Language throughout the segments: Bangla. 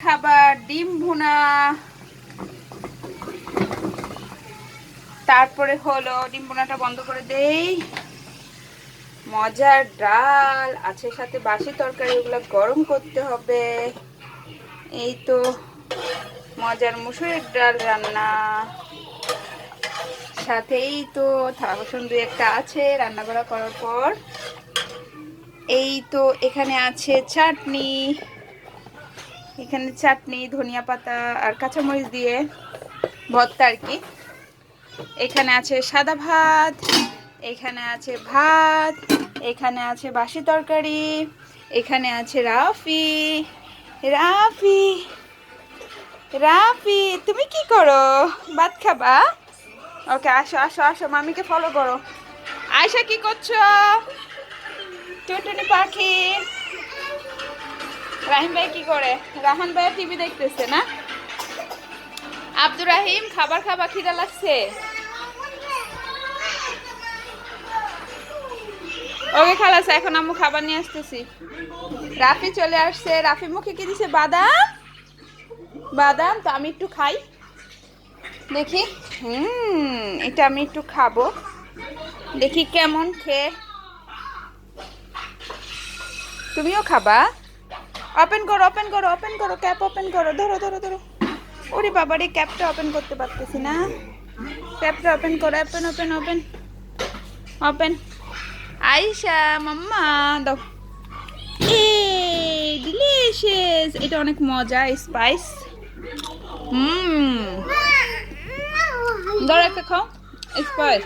খাবার ডিম ভুনা, তারপরে হলো ডিম ভুনাটা বন্ধ করে দেই। মজার ডাল আছে, সাথে বাসি তরকারি, ওগুলো গরম করতে হবে। এই তো মজার মুসুরির ডাল রান্না, সাথেই তো থালা বাসন দুই একটা আছে রান্না করার পর। এই তো এখানে আছে চাটনি, এখানে চাটনি ধনিয়া পাতা আর কাঁচামরিচ দিয়ে ভর্তা আর কি। এখানে আছে সাদা ভাত, এখানে আছে ভাত, এখানে আছে বাসি তরকারি, এখানে আছে রাফি। রাফি রাফি তুমি কি করো? ভাত খাবা? ওকে, আসো আসো আসো, মামিকে ফলো করো। আয়শা কি করছো? টুনটুনি পাখি। রাহিম ভাই কি করে? রাহান ভাই টিভি দেখতেছে না? আব্দুর রাহিম খাবার খাবা, খিদা লাগছে? ওকে খালাস, এখন আম্মু খাবার নিয়ে আসতেছি। রাফি চলে আসছে। রাফি মুখে কি দিছে? বাদাম। বাদাম তো আমি একটু খাই দেখি। এটা আমি একটু খাবো, দেখি কেমন খেয়ে। তুমিও খাবা? ওপেন করো ওপেন করো ওপেন করো, ক্যাপ ওপেন করো, ধরো ধরো ধরো। ওরে বাবা রে, ক্যাপটা ওপেন করতে পারতেছি না। ক্যাপটা ওপেন করো, open open open open. Ayesha মাম্মা দাও। ডিলিশিয়াস, এটা অনেক মজা, স্পাইস। ধরো একটা খাও, স্পাইস।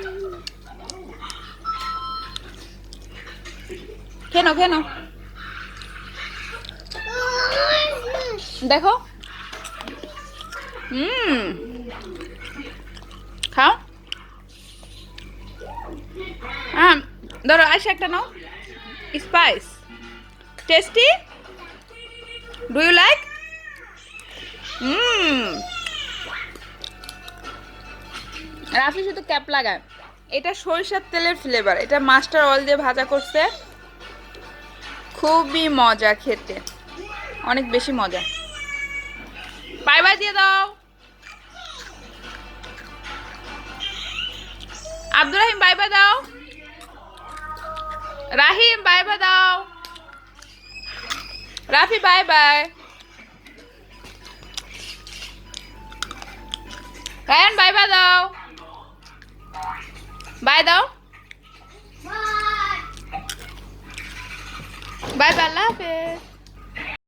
কেন কেন দেখো। খাও। ধরো আয়শা একটা নাও, spice, tasty. Do you like? Rafi শুধু ক্যাপ লাগায়। এটা সরিষার তেলের ফ্লেভার, এটা মাস্টার অয়েল দিয়ে ভাজা করছে। খুবই মজা খেতে, অনেক বেশি মজা। বাই বাই দিয়ে দাও। আব্দুর রাহিম বাই বাই দাও। রাহিম বাই বাই দাও। Rafi bye bye. Rayan bye bye দাও। বাই দাও। বাই বাই, আল্লাহ হাফেজ।